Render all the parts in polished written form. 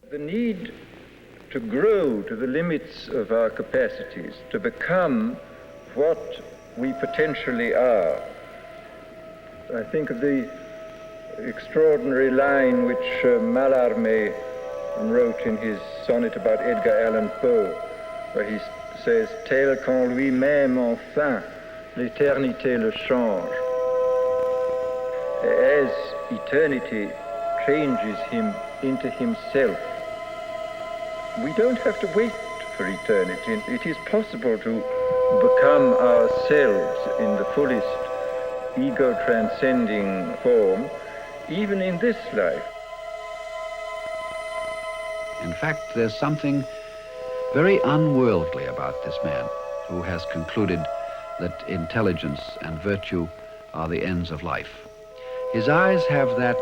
The need to grow to the limits of our capacities, to become what we potentially are. I think of the extraordinary line which Mallarmé wrote in his sonnet about Edgar Allan Poe, where he says, tel qu'en lui-même enfin, l'éternité le change. As eternity changes him into himself. We don't have to wait for eternity. It is possible to become ourselves in the fullest ego-transcending form, even in this life. In fact, there's something very unworldly about this man who has concluded that intelligence and virtue are the ends of life. His eyes have that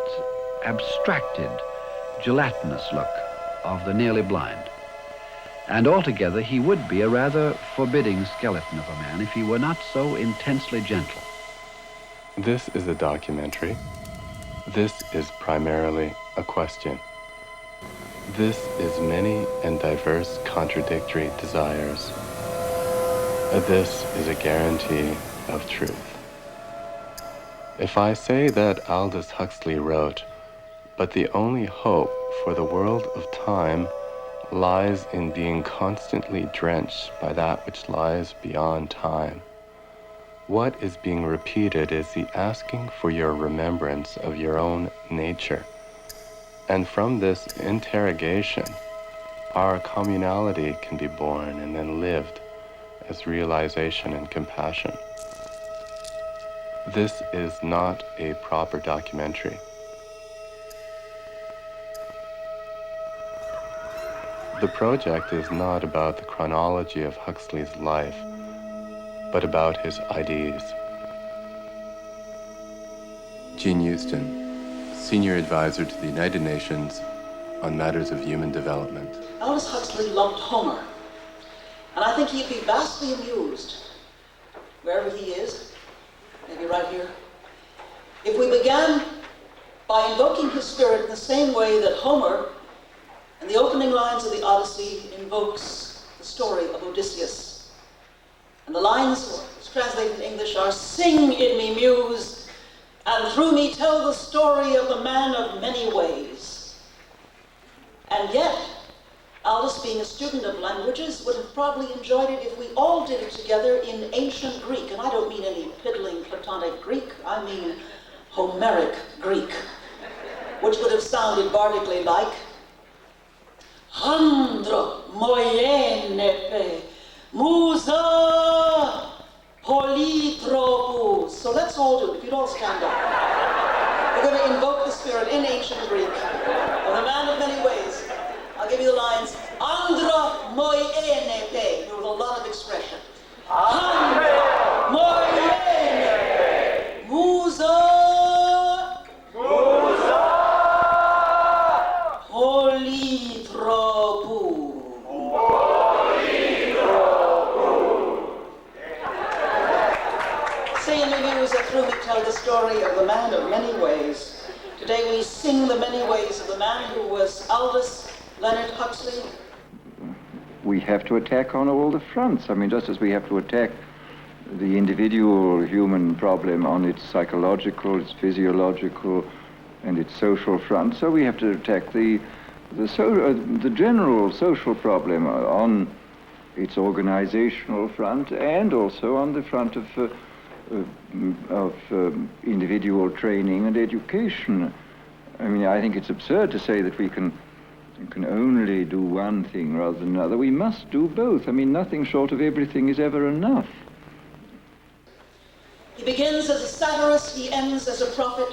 abstracted, gelatinous look of the nearly blind. And altogether, he would be a rather forbidding skeleton of a man if he were not so intensely gentle. This is a documentary. This is primarily a question. This is many and diverse contradictory desires. This is a guarantee of truth. If I say that Aldous Huxley wrote, but the only hope for the world of time lies in being constantly drenched by that which lies beyond time, what is being repeated is the asking for your remembrance of your own nature. And from this interrogation, our communality can be born and then lived as realization and compassion. This is not a proper documentary. The project is not about the chronology of Huxley's life, but about his ideas. Gene Houston, Senior Advisor to the United Nations on Matters of Human Development. Aldous Huxley loved Homer, and I think he'd be vastly amused, wherever he is, maybe right here, if we began by invoking his spirit in the same way that Homer, in the opening lines of the Odyssey, invokes the story of Odysseus. And the lines, translated in English, are, "Sing in me, muse, and through me tell the story of the man of many ways." And yet, Aldous, being a student of languages, would have probably enjoyed it if we all did it together in ancient Greek. And I don't mean any piddling Platonic Greek, I mean Homeric Greek, which would have sounded bardically like, Handro moienepe, musa polytropous. So let's all do it, if you'd all stand up. We're going to invoke the spirit in ancient Greek of the man of many ways. I'll give you the lines. Andra moienepe, with a lot of expression. Andra moienepe, musa polytropous. Say in the news that through me tell the story of the man of many ways. Today we sing the many ways of the man who was Aldous Leonard Huxley. We have to attack on all the fronts. I mean, just as we have to attack the individual human problem on its psychological, its physiological, and its social front, so we have to attack the general social problem on its organizational front and also on the front of individual training and education. I mean, I think it's absurd to say that we can only do one thing rather than another. We must do both. I mean, nothing short of everything is ever enough. He begins as a satirist, he ends as a prophet.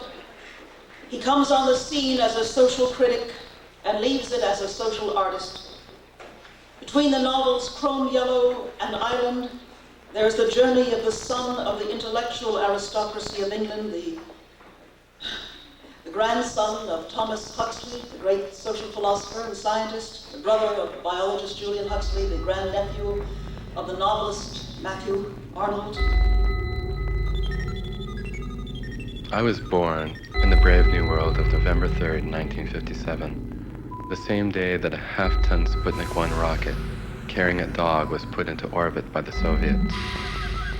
He comes on the scene as a social critic and leaves it as a social artist. Between the novels Chrome Yellow and Island, there's the journey of the son of the intellectual aristocracy of England, the grandson of Thomas Huxley, the great social philosopher and scientist, the brother of biologist Julian Huxley, the grandnephew of the novelist Matthew Arnold. I was born in the brave new world of November 3rd, 1957, the same day that a half-ton Sputnik 1 rocket carrying a dog was put into orbit by the Soviets.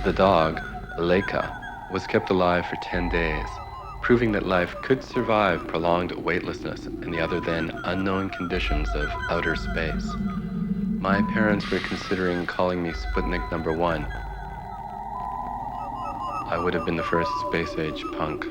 The dog, Leica, was kept alive for 10 days, proving that life could survive prolonged weightlessness in the other then unknown conditions of outer space. My parents were considering calling me Sputnik number 1. I would have been the first space-age punk.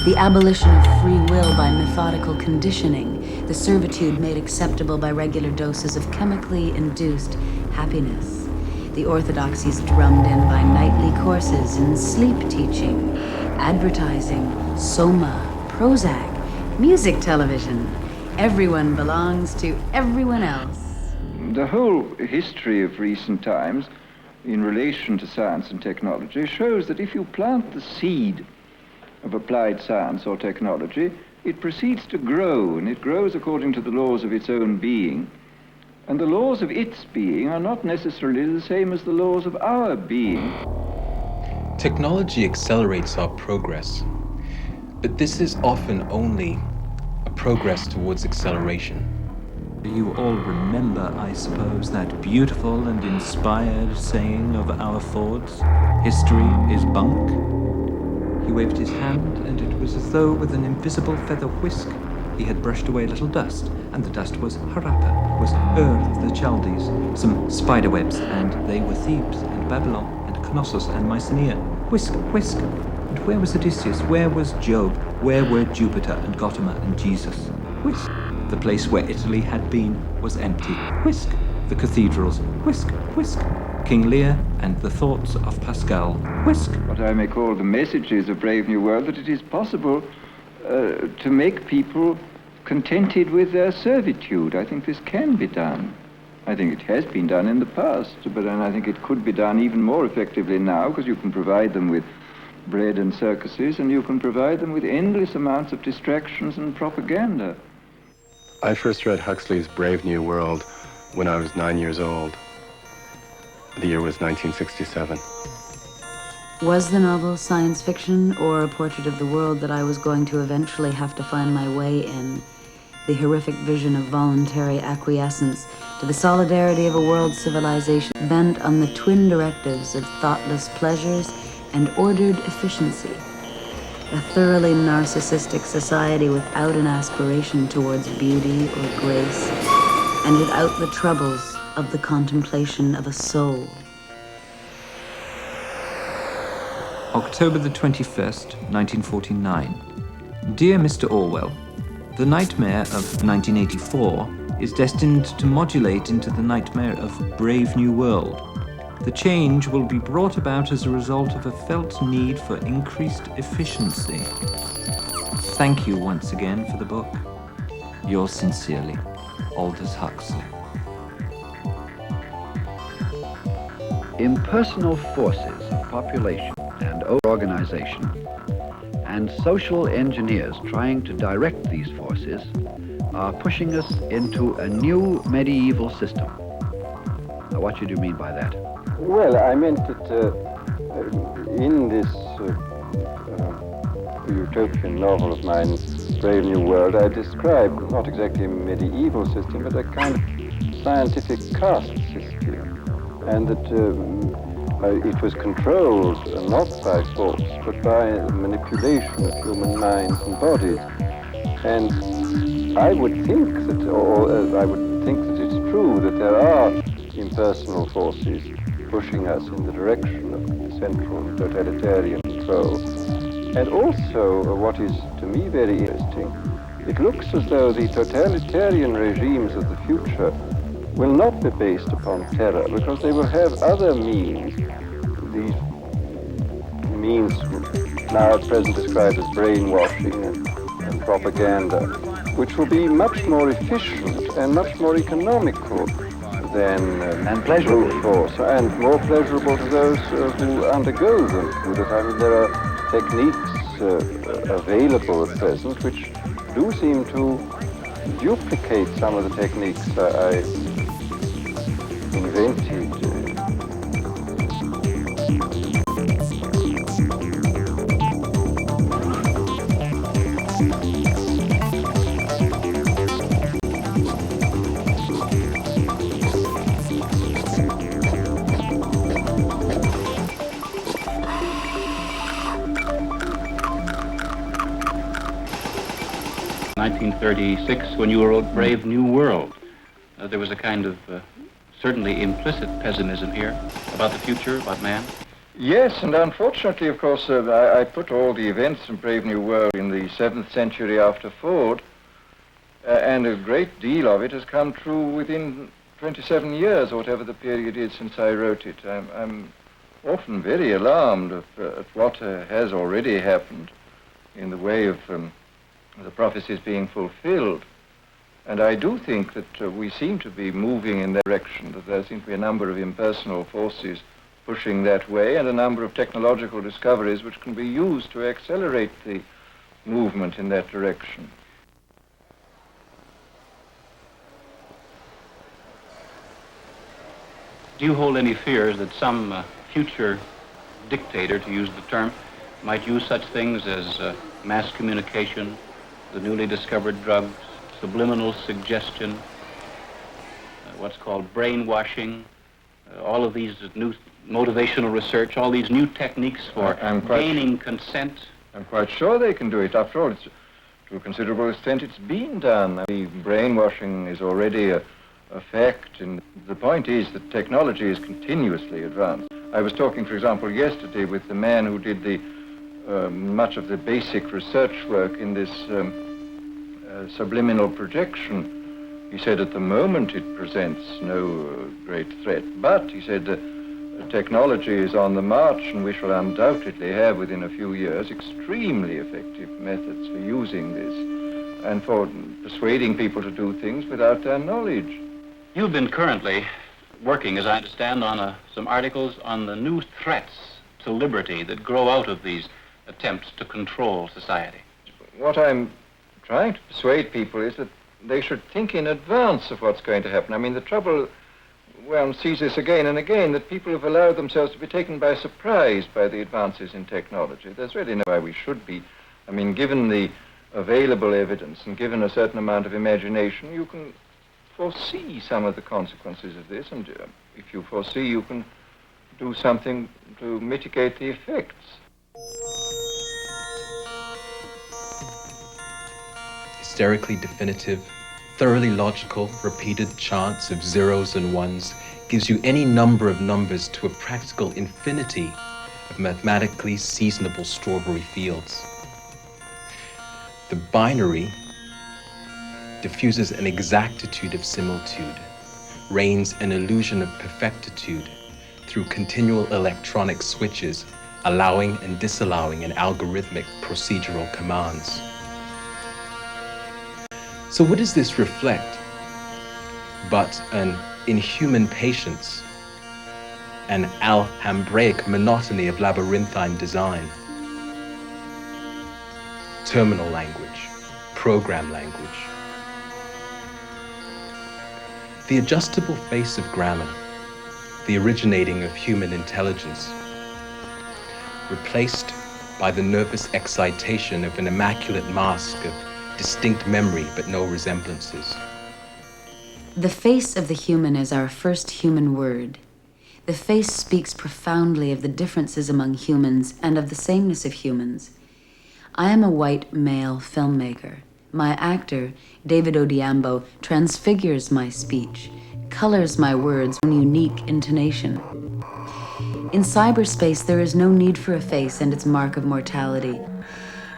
The abolition of free will by methodical conditioning, the servitude made acceptable by regular doses of chemically induced happiness, the orthodoxies drummed in by nightly courses in sleep teaching, advertising, soma, Prozac, music television. Everyone belongs to everyone else. The whole history of recent times in relation to science and technology shows that if you plant the seed of applied science or technology, it proceeds to grow, and it grows according to the laws of its own being. And the laws of its being are not necessarily the same as the laws of our being. Technology accelerates our progress, but this is often only a progress towards acceleration. You all remember, I suppose, that beautiful and inspired saying of our Ford's, "History is bunk." He waved his hand, and it was as though with an invisible feather whisk he had brushed away a little dust, and the dust was Harappa, was Ur of the Chaldees, some spiderwebs, and they were Thebes, and Babylon, and Knossos, and Mycenae. Whisk, whisk. And where was Odysseus? Where was Job? Where were Jupiter, and Gautama, and Jesus? Whisk. The place where Italy had been was empty. Whisk. The cathedrals. Whisk, whisk. King Lear and the thoughts of Pascal. Whisk. What I may call the messages of Brave New World, that it is possible to make people contented with their servitude. I think this can be done. I think it has been done in the past, but I think it could be done even more effectively now, because you can provide them with bread and circuses, and you can provide them with endless amounts of distractions and propaganda. I first read Huxley's Brave New World when I was 9 years old. The year was 1967. Was the novel science fiction or a portrait of the world that I was going to eventually have to find my way in? The horrific vision of voluntary acquiescence to the solidarity of a world civilization bent on the twin directives of thoughtless pleasures and ordered efficiency. A thoroughly narcissistic society without an aspiration towards beauty or grace, and without the troubles of the contemplation of a soul. October the 21st, 1949. Dear Mr. Orwell, the nightmare of 1984 is destined to modulate into the nightmare of Brave New World. The change will be brought about as a result of a felt need for increased efficiency. Thank you once again for the book. Yours sincerely, Aldous Huxley. Impersonal forces of population and organization, and social engineers trying to direct these forces are pushing us into a new medieval system. Now, what do you mean by that? Well, I meant that in this utopian novel of mine, Brave New World, I described not exactly a medieval system, but a kind of scientific caste system, and that it was controlled not by force, but by manipulation of human minds and bodies. And I would think that, I would think that it's true that there are impersonal forces pushing us in the direction of central totalitarian control. And also, what is to me very interesting, it looks as though the totalitarian regimes of the future will not be based upon terror, because they will have other means, these means now at present described as brainwashing and propaganda, which will be much more efficient and much more economical than and pleasurable force, and more pleasurable to those who undergo them. I mean, there are techniques available at present which do seem to duplicate some of the techniques I invented. 1936, when you wrote Brave New World, there was a kind of certainly implicit pessimism here about the future, about man. Yes, and unfortunately, of course, I put all the events in Brave New World in the 7th century after Ford, and a great deal of it has come true within 27 years, or whatever the period is since I wrote it. I'm often very alarmed at what has already happened in the way of the prophecies being fulfilled. And I do think that we seem to be moving in that direction, that there seem to be a number of impersonal forces pushing that way, and a number of technological discoveries which can be used to accelerate the movement in that direction. Do you hold any fears that some future dictator, to use the term, might use such things as mass communication, the newly discovered drugs, subliminal suggestion, what's called brainwashing, all of these new motivational research, all these new techniques for gaining consent? I'm quite sure they can do it. After all, to a considerable extent, it's been done. The brainwashing is already a fact, and the point is that technology is continuously advanced. I was talking, for example, yesterday with the man who did the much of the basic research work in this subliminal projection. He said at the moment it presents no great threat, but he said technology is on the march, and we shall undoubtedly have within a few years extremely effective methods for using this and for persuading people to do things without their knowledge. You've been currently working, as I understand, on some articles on the new threats to liberty that grow out of these attempts to control society. What I'm trying to persuade people is that they should think in advance of what's going to happen. I mean, the trouble, one sees this again and again, that people have allowed themselves to be taken by surprise by the advances in technology. There's really no way we should be. I mean, given the available evidence and given a certain amount of imagination, you can foresee some of the consequences of this, and if you foresee, you can do something to mitigate the effects. Hysterically definitive, thoroughly logical, repeated chants of zeros and ones gives you any number of numbers to a practical infinity of mathematically seasonable strawberry fields. The binary diffuses an exactitude of similitude, reigns an illusion of perfectitude through continual electronic switches, allowing and disallowing an algorithmic procedural commands. So what does this reflect but an inhuman patience, an alhambraic monotony of labyrinthine design? Terminal language, program language. The adjustable face of grammar, the originating of human intelligence, replaced by the nervous excitation of an immaculate mask of distinct memory but no resemblances. The face of the human is our first human word. The face speaks profoundly of the differences among humans and of the sameness of humans. I am a white male filmmaker. My actor, David Odiambo, transfigures my speech, colors my words with unique intonation. In cyberspace, there is no need for a face and its mark of mortality.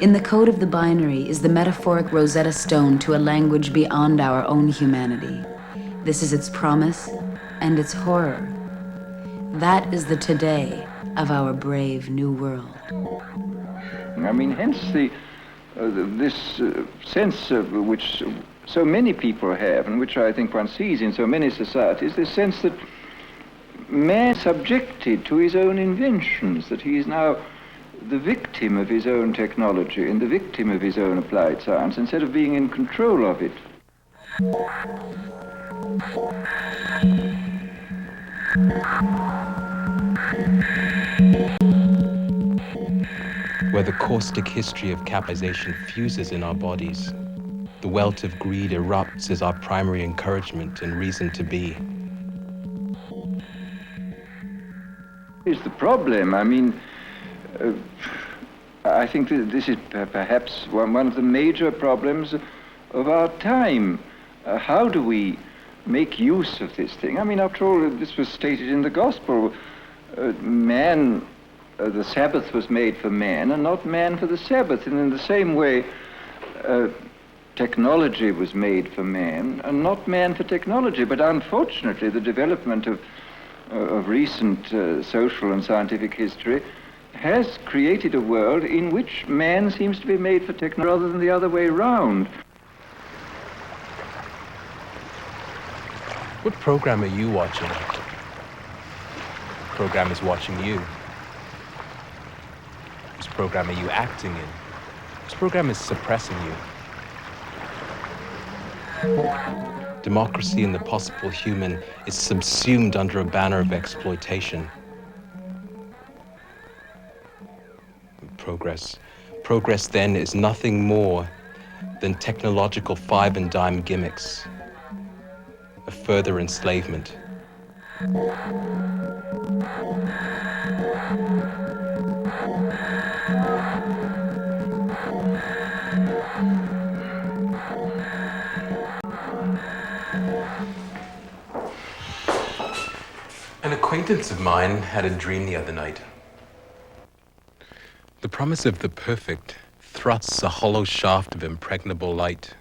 In the code of the binary is the metaphoric Rosetta Stone to a language beyond our own humanity. This is its promise and its horror. That is the today of our brave new world. I mean, hence this sense which so many people have, and which I think one sees in so many societies, this sense that man is subjected to his own inventions, that he is now the victim of his own technology and the victim of his own applied science, instead of being in control of it. Where the caustic history of capitalization fuses in our bodies, the welt of greed erupts as our primary encouragement and reason to be. Is the problem. I mean, I think that this is perhaps one of the major problems of our time. How do we make use of this thing? I mean, after all, this was stated in the Gospel. Man, the Sabbath was made for man and not man for the Sabbath. And in the same way, technology was made for man and not man for technology. But unfortunately, the development of recent social and scientific history has created a world in which man seems to be made for technology rather than the other way around. What program are you watching? The program is watching you. Which program are you acting in? Which program is suppressing you? Democracy and the possible human is subsumed under a banner of exploitation. Progress then is nothing more than technological five and dime gimmicks, a further enslavement. An acquaintance of mine had a dream the other night. The promise of the perfect thrusts a hollow shaft of impregnable light,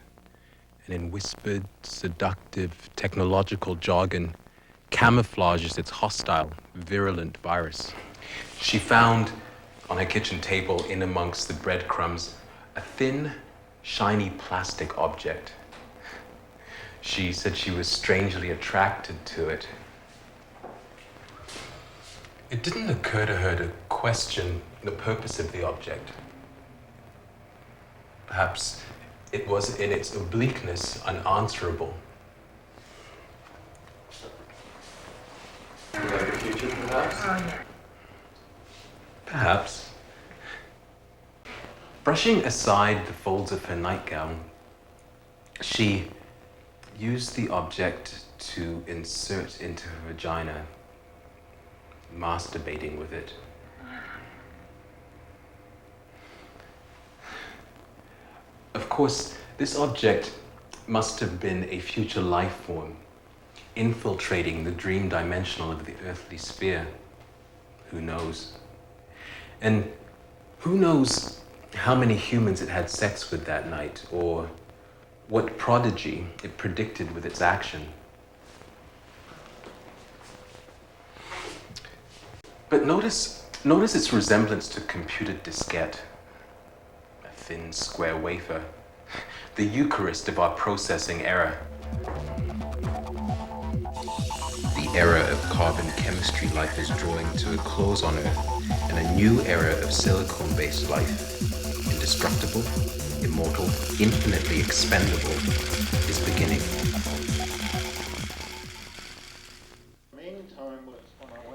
and in whispered, seductive, technological jargon, camouflages its hostile, virulent virus. She found on her kitchen table, in amongst the breadcrumbs, a thin, shiny plastic object. She said she was strangely attracted to it. It didn't occur to her to question the purpose of the object. Perhaps it was in its obliqueness unanswerable. Like the future, perhaps? Perhaps. Brushing aside the folds of her nightgown, she used the object to insert into her vagina, masturbating with it. Of course, this object must have been a future life form, infiltrating the dream dimensional of the earthly sphere. Who knows? And who knows how many humans it had sex with that night, or what prodigy it predicted with its action. But notice its resemblance to computed diskette. A thin, square wafer, the Eucharist of our processing era. The era of carbon chemistry life is drawing to a close on Earth, and a new era of silicon-based life, indestructible, immortal, infinitely expendable, is beginning.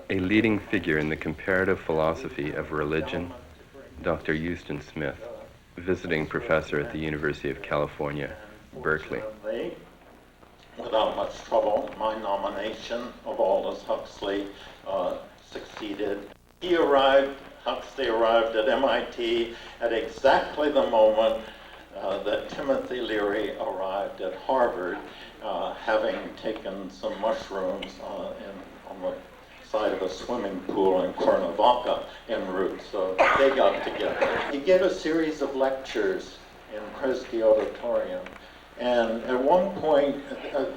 A leading figure in the comparative philosophy of religion, Dr. Houston Smith, visiting professor at the University of California, Berkeley. Without much trouble, my nomination of Aldous Huxley succeeded. Huxley arrived at MIT at exactly the moment that Timothy Leary arrived at Harvard, having taken some mushrooms on the side of a swimming pool in Cuernavaca en route, so they got together. He gave a series of lectures in Kresge Auditorium, and at one point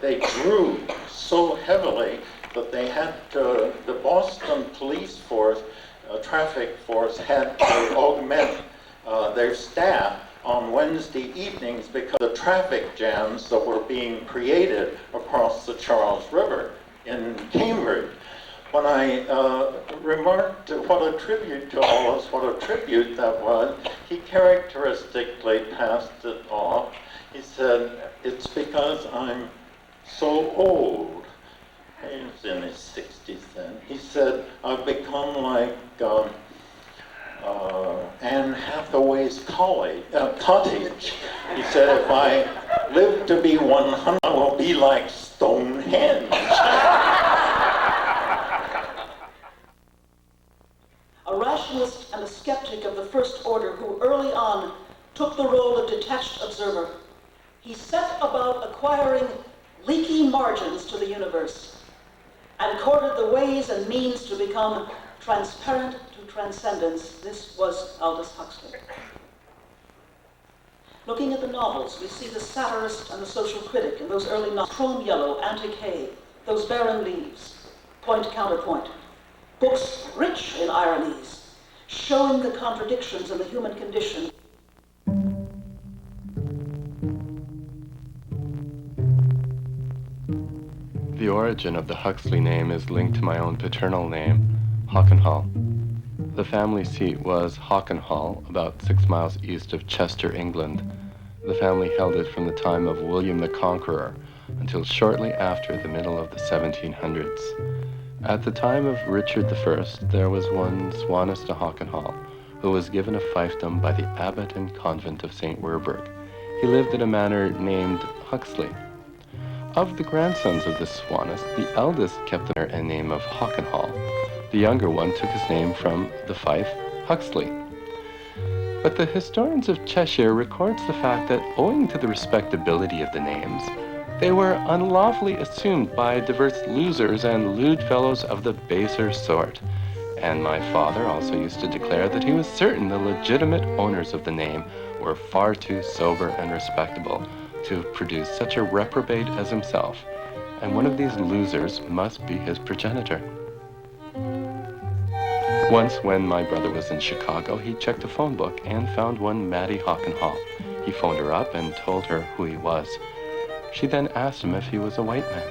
they grew so heavily that they had to, the Boston police force, traffic force, had to augment their staff on Wednesday evenings because of the traffic jams that were being created across the Charles River in Cambridge. When I remarked what a tribute to Aldous, what a tribute that was, he characteristically passed it off. He said, it's because I'm so old. He was in his 60s then. He said, I've become like Anne Hathaway's cottage. He said, if I live to be 100, I will be like Stonehenge. A rationalist and a skeptic of the first order who early on took the role of detached observer, he set about acquiring leaky margins to the universe and courted the ways and means to become transparent to transcendence. This was Aldous Huxley. Looking at the novels, we see the satirist and the social critic in those early novels, Chrome Yellow, Antique, those barren leaves, Point Counterpoint. Books rich in ironies, showing the contradictions in the human condition. The origin of the Huxley name is linked to my own paternal name, Hockenhall. The family seat was Hockenhall, about 6 miles east of Chester, England. The family held it from the time of William the Conqueror until shortly after the middle of the 1700s. At the time of Richard I, there was one Swanus de Hockenhall, who was given a fiefdom by the abbot and convent of St. Werburgh. He lived at a manor named Huxley. Of the grandsons of this Swanus, the eldest kept the name of Hockenhall. The younger one took his name from the fief Huxley. But the historians of Cheshire records the fact that owing to the respectability of the names, they were unlawfully assumed by diverse losers and lewd fellows of the baser sort. And my father also used to declare that he was certain the legitimate owners of the name were far too sober and respectable to produce such a reprobate as himself, and one of these losers must be his progenitor. Once, when my brother was in Chicago, he checked a phone book and found one Maddie Hockenhall. He phoned her up and told her who he was. She then asked him if he was a white man.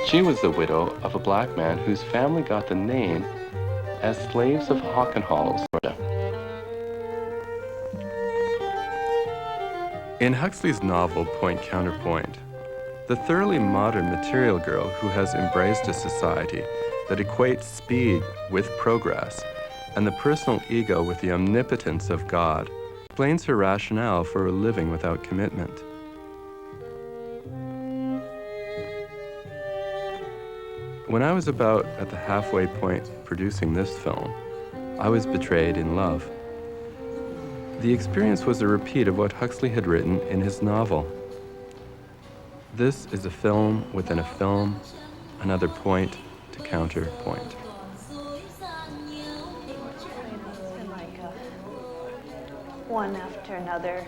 She was the widow of a black man whose family got the name as slaves of Hockenhall, Florida. In Huxley's novel, Point Counterpoint, the thoroughly modern material girl who has embraced a society that equates speed with progress and the personal ego with the omnipotence of God explains her rationale for living without commitment. When I was about at the halfway point producing this film, I was betrayed in love. The experience was a repeat of what Huxley had written in his novel. This is a film within a film, another point to counterpoint. One after another,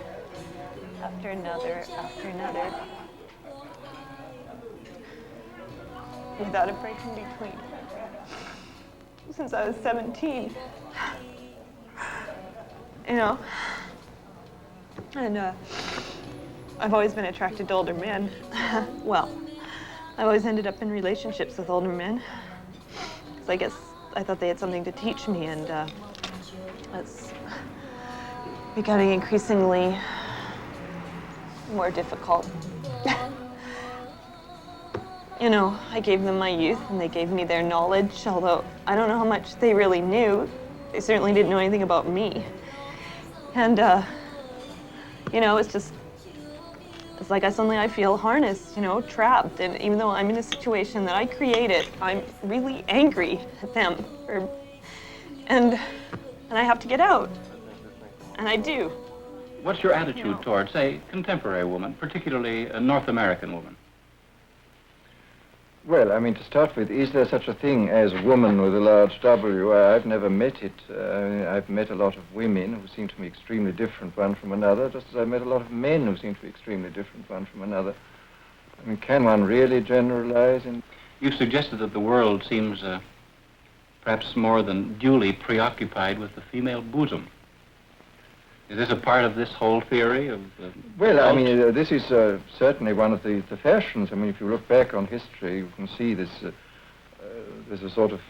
after another, after another, without a break in between. Since I was 17. You know, and I've always been attracted to older men. Well, I've always ended up in relationships with older men. So I guess I thought they had something to teach me, and it's becoming increasingly more difficult. You know, I gave them my youth and they gave me their knowledge, although I don't know how much they really knew. They certainly didn't know anything about me. And, you know, it's like suddenly I feel harnessed, you know, trapped. And even though I'm in a situation that I created, I'm really angry at them. And I have to get out. And I do. What's your attitude towards a contemporary woman, particularly a North American woman? Well, I mean, to start with, is there such a thing as woman with a large W? I've never met it. I've met a lot of women who seem to me extremely different one from another, just as I've met a lot of men who seem to be extremely different one from another. I mean, can one really generalize? You've suggested that the world seems perhaps more than duly preoccupied with the female bosom. Is this a part of this whole theory of well, I mean, this is certainly one of the fashions. I mean, if you look back on history, you can see this. There's a sort of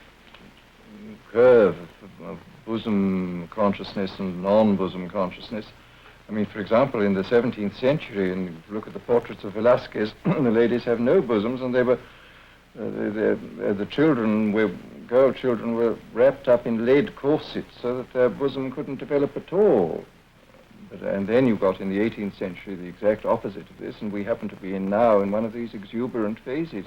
curve of bosom consciousness and non-bosom consciousness. I mean, for example, in the 17th century, and if you look at the portraits of Velasquez, the ladies have no bosoms, and they were, the children were, girl children were wrapped up in lead corsets so that their bosom couldn't develop at all. And then you got in the 18th century the exact opposite of this, and we happen to be in now in one of these exuberant phases.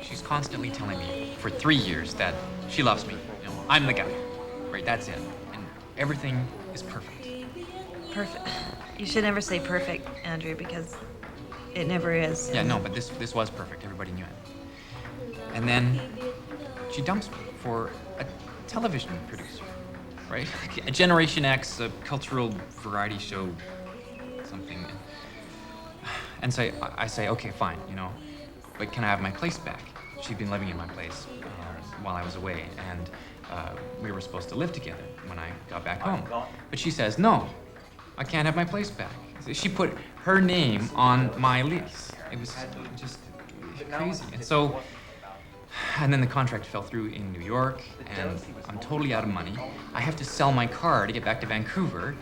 She's constantly telling me for 3 years that she loves me. You know, I'm the guy, right? That's it, and everything is perfect. Perfect. You should never say perfect, Andrew, because it never is. Yeah, no, but this was perfect. Everybody knew it. And then she dumps me for a television producer, right? A Generation X, a cultural variety show, something. And so I say, okay, fine, you know, but can I have my place back? She'd been living in my place while I was away, and we were supposed to live together when I got back home. But she says, no, I can't have my place back. She put her name on my lease. It was just crazy. And then the contract fell through in New York, and I'm totally out of money. I have to sell my car to get back to Vancouver.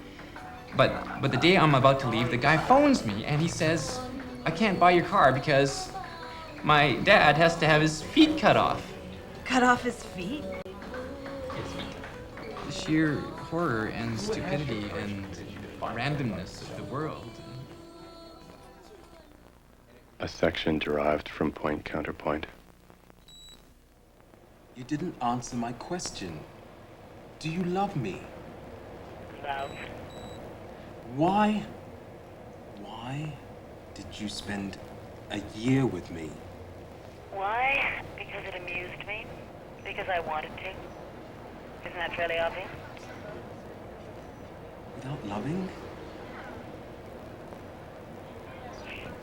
But the day I'm about to leave, the guy phones me, and he says, I can't buy your car because my dad has to have his feet cut off. Cut off his feet? The sheer horror and stupidity and randomness of the world. A section derived from Point Counterpoint. You didn't answer my question. Do you love me? Love. Why did you spend a year with me? Why? Because it amused me. Because I wanted to. Isn't that fairly obvious? Without loving?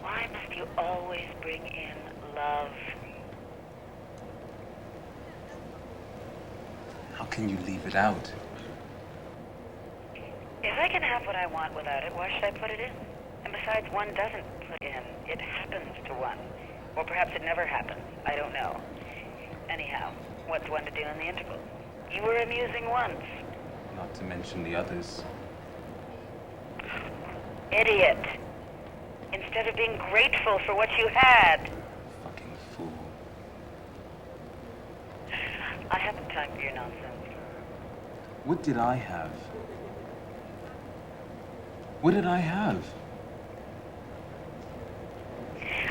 Why must you always bring in love? How can you leave it out? If I can have what I want without it, why should I put it in? And besides, one doesn't put in. It happens to one. Or perhaps it never happens. I don't know. Anyhow, what's one to do in the interval? You were amusing once. Not to mention the others. Idiot. Instead of being grateful for what you had. Fucking fool. I haven't time for your nonsense. What did I have? What did I have?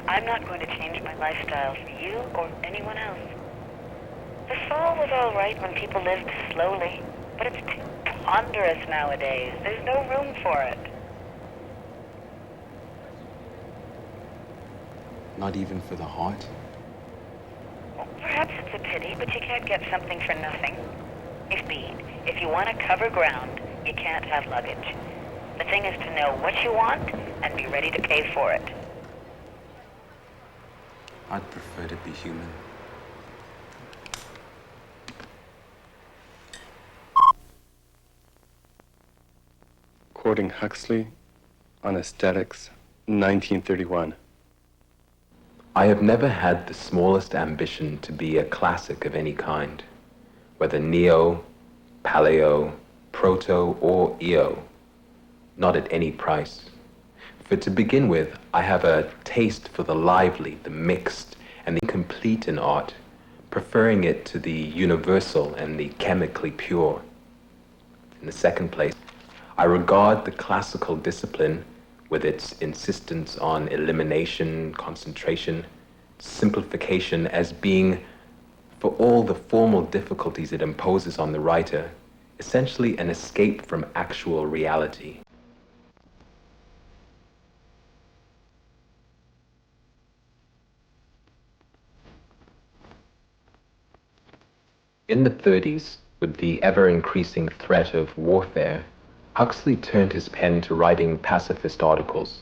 I'm not going to change my lifestyle for you or anyone else. The fall was all right when people lived slowly, but it's too ponderous nowadays. There's no room for it. Not even for the heart? Well, perhaps it's a pity, but you can't get something for nothing. If you want to cover ground, you can't have luggage. The thing is to know what you want and be ready to pay for it. I'd prefer to be human. Quoting Huxley on Aesthetics, 1931. I have never had the smallest ambition to be a classic of any kind, whether neo, paleo, proto, or eo, not at any price. For to begin with, I have a taste for the lively, the mixed, and the incomplete in art, preferring it to the universal and the chemically pure. In the second place, I regard the classical discipline, with its insistence on elimination, concentration, simplification, as being, for all the formal difficulties it imposes on the writer, essentially an escape from actual reality. In the 30s, with the ever-increasing threat of warfare, Huxley turned his pen to writing pacifist articles.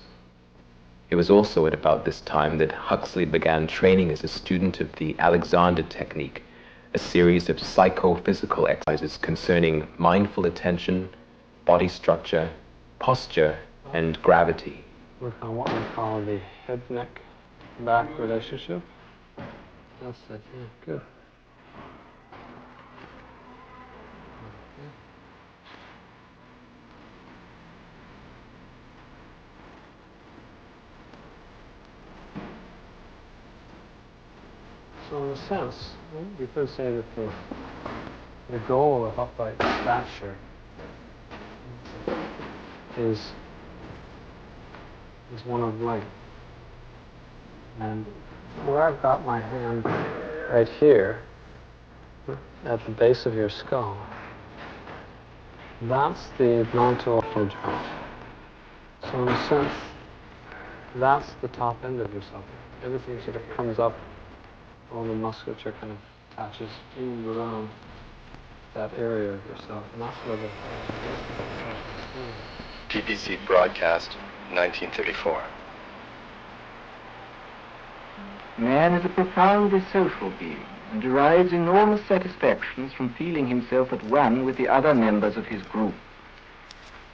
It was also at about this time that Huxley began training as a student of the Alexander technique, a series of psychophysical exercises concerning mindful attention, body structure, posture, and gravity. Work on what we call the head-neck back relationship. That's it, yeah, good. So in a sense, you could say that the goal of upright stature is one of length. And where I've got my hand right here, at the base of your skull, that's the non-orthogonal joint. So in a sense, that's the top end of yourself. Everything sort of comes up, all the musculature kind of attaches in around that area of yourself. And that's where the... BBC broadcast, 1934. Man is a profoundly social being and derives enormous satisfactions from feeling himself at one with the other members of his group.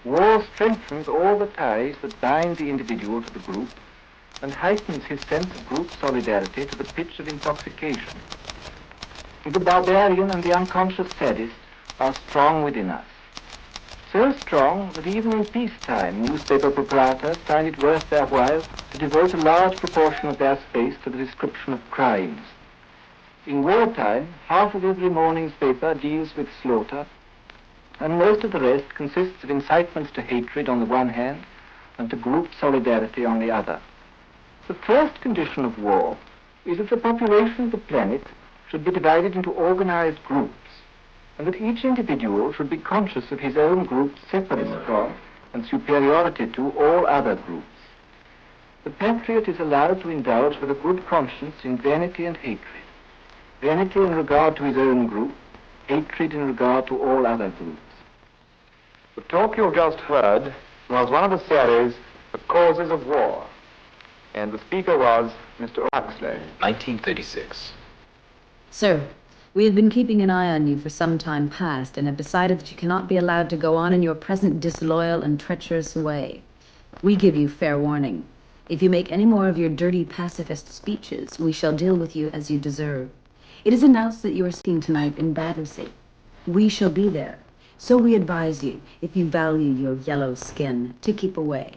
War strengthens all the ties that bind the individual to the group and heightens his sense of group solidarity to the pitch of intoxication. The barbarian and the unconscious sadist are strong within us. So strong that even in peacetime, newspaper proprietors find it worth their while to devote a large proportion of their space to the description of crimes. In wartime, half of every morning's paper deals with slaughter, and most of the rest consists of incitements to hatred on the one hand and to group solidarity on the other. The first condition of war is that the population of the planet should be divided into organized groups, and that each individual should be conscious of his own group's separateness from and superiority to all other groups. The patriot is allowed to indulge with a good conscience in vanity and hatred. Vanity in regard to his own group, hatred in regard to all other groups. The talk you've just heard was one of the series, The Causes of War, and the speaker was Mr. Huxley. 1936. Sir, we have been keeping an eye on you for some time past and have decided that you cannot be allowed to go on in your present disloyal and treacherous way. We give you fair warning. If you make any more of your dirty pacifist speeches, we shall deal with you as you deserve. It is announced that you are speaking tonight in Battersea. We shall be there. So we advise you, if you value your yellow skin, to keep away.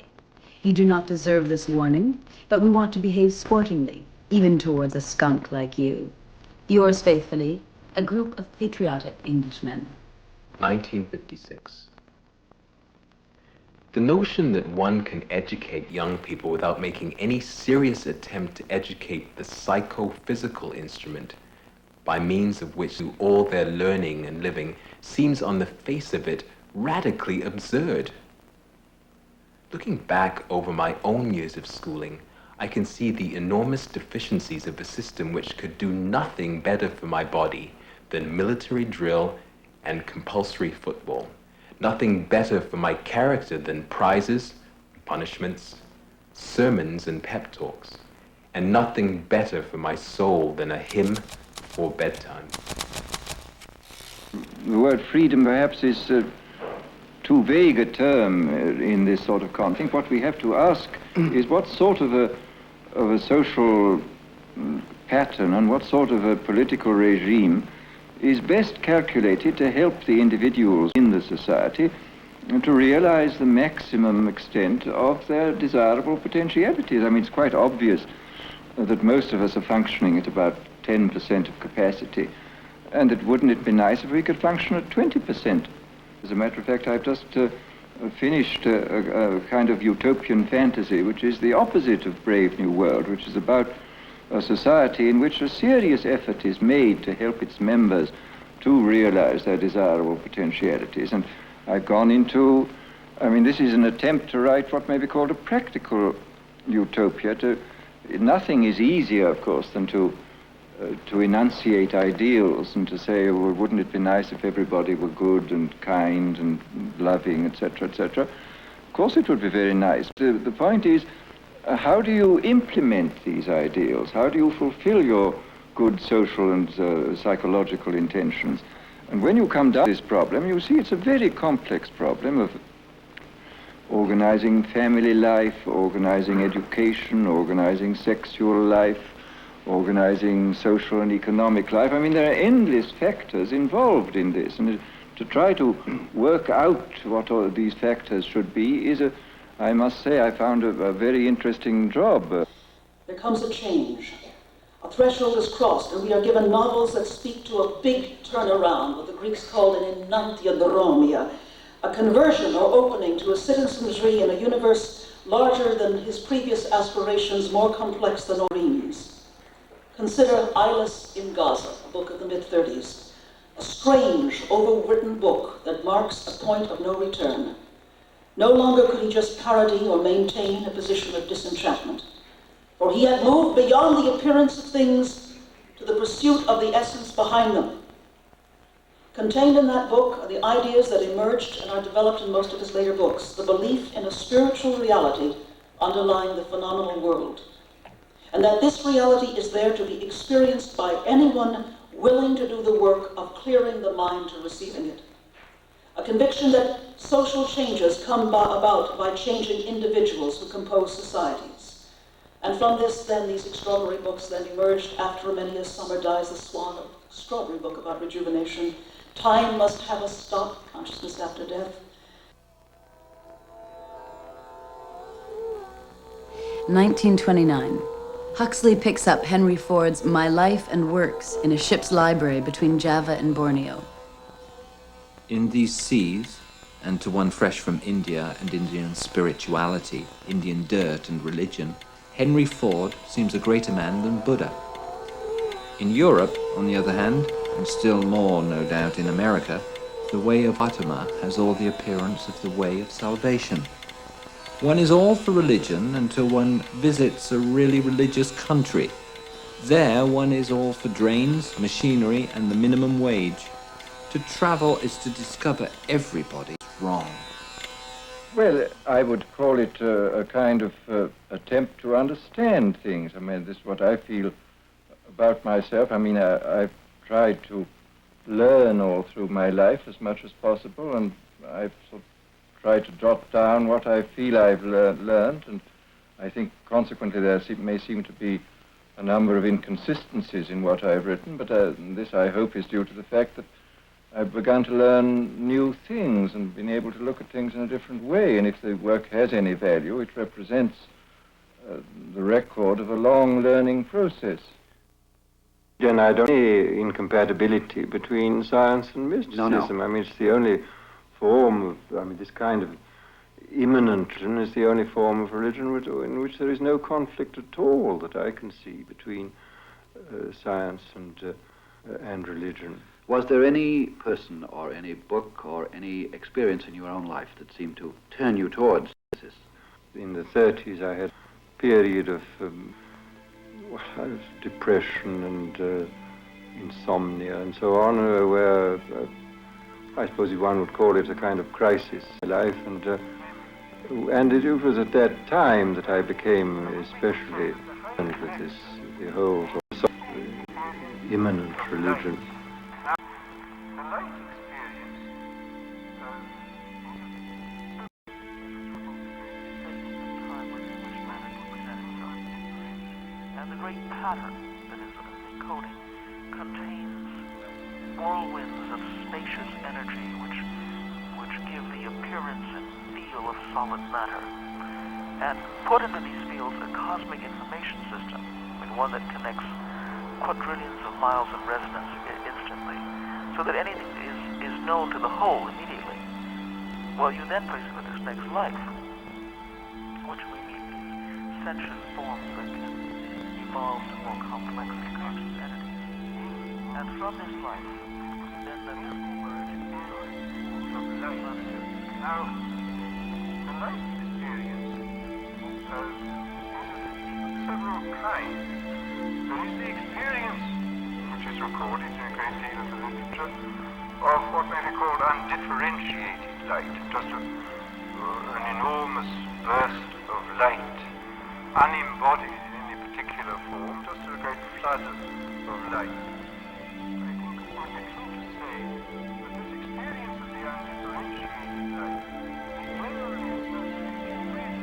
You do not deserve this warning, but we want to behave sportingly, even towards a skunk like you. Yours faithfully, a group of patriotic Englishmen. 1956. The notion that one can educate young people without making any serious attempt to educate the psychophysical instrument by means of which do all their learning and living seems on the face of it radically absurd. Looking back over my own years of schooling, I can see the enormous deficiencies of a system which could do nothing better for my body than military drill and compulsory football. Nothing better for my character than prizes, punishments, sermons, and pep talks. And nothing better for my soul than a hymn before bedtime. The word freedom perhaps is too vague a term in this sort of context. I think what we have to ask is what sort of a social pattern and what sort of a political regime is best calculated to help the individuals in the society to realize the maximum extent of their desirable potentialities. I mean, it's quite obvious that most of us are functioning at about 10% of capacity, and that wouldn't it be nice if we could function at 20%? As a matter of fact, I've just finished a kind of utopian fantasy, which is the opposite of Brave New World, which is about a society in which a serious effort is made to help its members to realize their desirable potentialities. And I've gone into, I mean, this is an attempt to write what may be called a practical utopia. Nothing is easier, of course, than to enunciate ideals and to say, well, wouldn't it be nice if everybody were good and kind and loving, etc., etc. Of course it would be very nice. The point is, how do you implement these ideals? How do you fulfill your good social and psychological intentions? And when you come down to this problem, you see it's a very complex problem of organizing family life, organizing education, organizing sexual life, organizing social and economic life. I mean, there are endless factors involved in this, and to try to work out what all these factors should be is I must say, I found a very interesting job. There comes a change, A threshold is crossed, and we are given novels that speak to a big turnaround, what the Greeks called an enantiodromia, a conversion or opening to a citizenry in a universe larger than his previous aspirations, more complex than Orion's. Consider Aldous in Gaza, a book of the mid-30s, a strange, overwritten book that marks a point of no return. No longer could he just parody or maintain a position of disenchantment, for he had moved beyond the appearance of things to the pursuit of the essence behind them. Contained in that book are the ideas that emerged and are developed in most of his later books, the belief in a spiritual reality underlying the phenomenal world, and that this reality is there to be experienced by anyone willing to do the work of clearing the mind to receiving it. A conviction that social changes come about by changing individuals who compose societies. And from this, then, these extraordinary books then emerged after Many a Summer Dies the Swan, an extraordinary book about rejuvenation, Time Must Have a Stop, Consciousness After Death. 1929. Huxley picks up Henry Ford's My Life and Works in a ship's library between Java and Borneo. In these seas, and to one fresh from India and Indian spirituality, Indian dirt and religion, Henry Ford seems a greater man than Buddha. In Europe, on the other hand, and still more, no doubt, in America, the way of Gautama has all the appearance of the way of salvation. One is all for religion until one visits a really religious country. There, one is all for drains, machinery, and the minimum wage. To travel is to discover everybody's wrong. Well, I would call it a kind of attempt to understand things. I mean, this is what I feel about myself. I mean, I've tried to learn all through my life as much as possible, and I've sort of tried to jot down what I feel I've learned, and I think consequently there may seem to be a number of inconsistencies in what I've written, but this I hope is due to the fact that I've begun to learn new things and been able to look at things in a different way, and if the work has any value, it represents the record of a long learning process. Again, I don't see incompatibility between science and mysticism. No. I mean, it's the only form of, this kind of immanent religion is the only form of religion in which there is no conflict at all that I can see between science and religion. Was there any person or any book or any experience in your own life that seemed to turn you towards this? In the 30s, I had a period of depression and insomnia and so on, where I suppose one would call it a kind of crisis in life, and it was at that time that I became especially concerned with this, the whole sort of immanent religion. And the great pattern that is encoding contains whirlwinds of spacious energy which give the appearance and feel of solid matter. And put into these fields a cosmic information system, one that connects quadrillions of miles of resonance instantly, so that anything is known to the whole immediately. Well, you then place it with this next life, which we meet these sentient forms that can evolve to more complex and conscious entities. And from this life, then let them emerge from the life. Now, the life experience is several kinds. There is the experience, which is recorded in a great deal of the literature, of what may be called undifferentiated light, just an enormous burst of light, unembodied in any particular form, just a great flood of light. I think it would be true to say that this experience of the undifferentiated light is generally associated with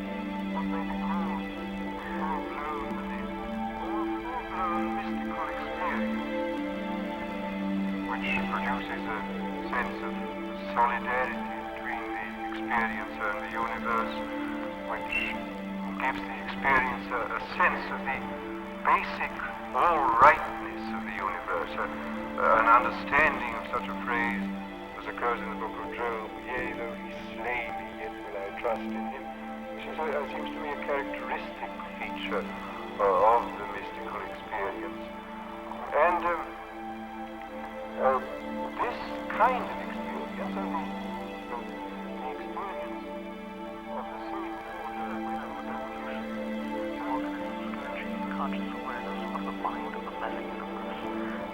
what may be called full-blown mystical experience, which produces a sense of solidarity between the experiencer and the universe, which gives the experiencer a sense of the basic all rightness of the universe, an understanding of such a phrase as occurs in the book of Job, yea, though he slay me, yet will I trust in him, which seems to me a characteristic feature of the mystical experience. And this kind of experience, the experience of the same order conscious awareness of the mind of the meta-universe,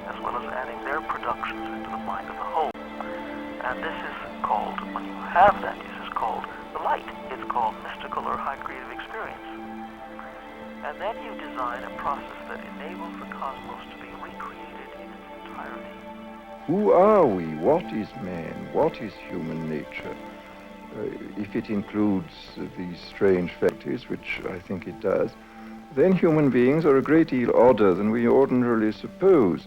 as well as adding their productions into the mind of the whole. And this is called, when you have that, this is called the light. It's called mystical or high creative experience. And then you design a process that enables the cosmos to be recreated in its entirety. Who are we? What is man? What is human nature? If it includes these strange faculties, which I think it does, then human beings are a great deal odder than we ordinarily suppose.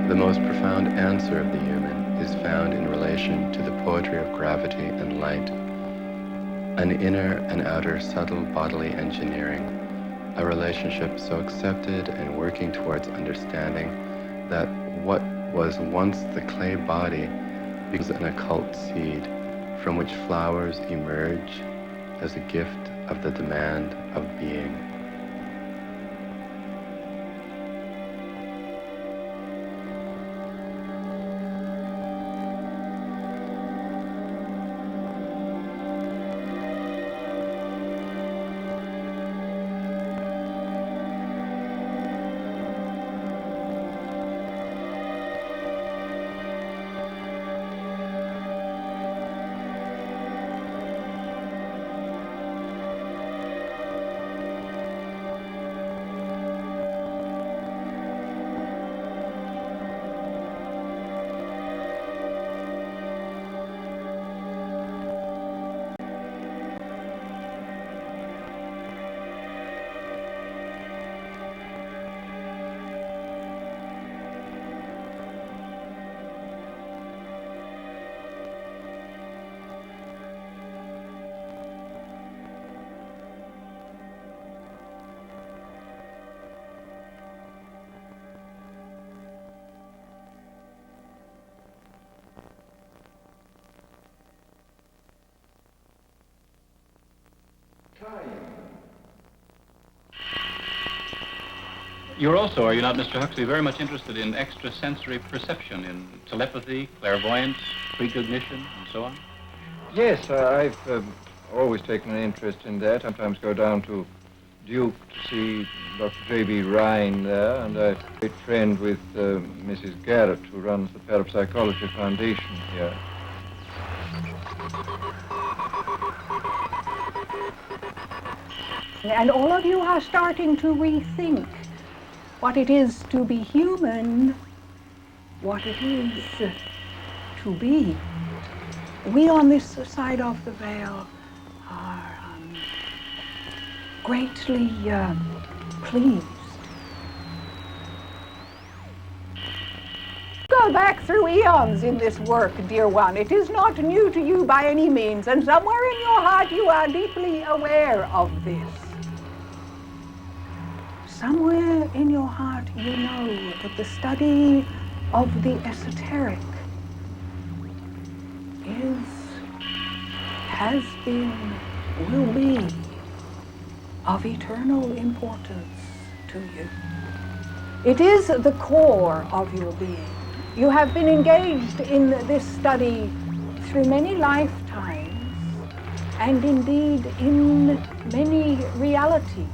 The most profound answer of the human is found in relation to the poetry of gravity and light, an inner and outer subtle bodily engineering, a relationship so accepted and working towards understanding that what was once the clay body becomes an occult seed from which flowers emerge as a gift of the demand of being. You're also, are you not, Mr. Huxley, very much interested in extrasensory perception, in telepathy, clairvoyance, precognition, and so on? Yes, I've always taken an interest in that. Sometimes go down to Duke to see Dr. J.B. Rhine there, and I'm a great friend with Mrs. Garrett, who runs the Parapsychology Foundation here. And all of you are starting to rethink what it is to be human, what it is to be. We on this side of the veil are greatly pleased. Go back through eons in this work, dear one. It is not new to you by any means, and somewhere in your heart you are deeply aware of this. Somewhere in your heart you know that the study of the esoteric is, has been, will be of eternal importance to you. It is the core of your being. You have been engaged in this study through many lifetimes, and indeed in many realities.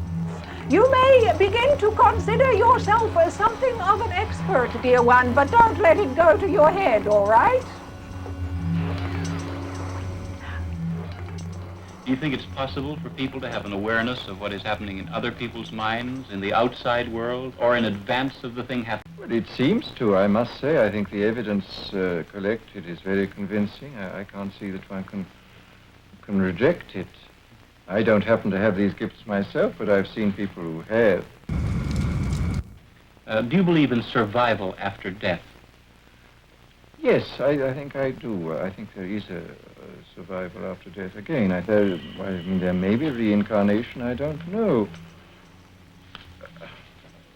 You may begin to consider yourself as something of an expert, dear one, but don't let it go to your head, all right? Do you think it's possible for people to have an awareness of what is happening in other people's minds, in the outside world, or in advance of the thing happening? Well, it seems to, I must say. I think the evidence collected is very convincing. I can't see that one can reject it. I don't happen to have these gifts myself, but I've seen people who have. Do you believe in survival after death? Yes, I think I do. I think there is a survival after death. Again, I mean, there may be reincarnation, I don't know.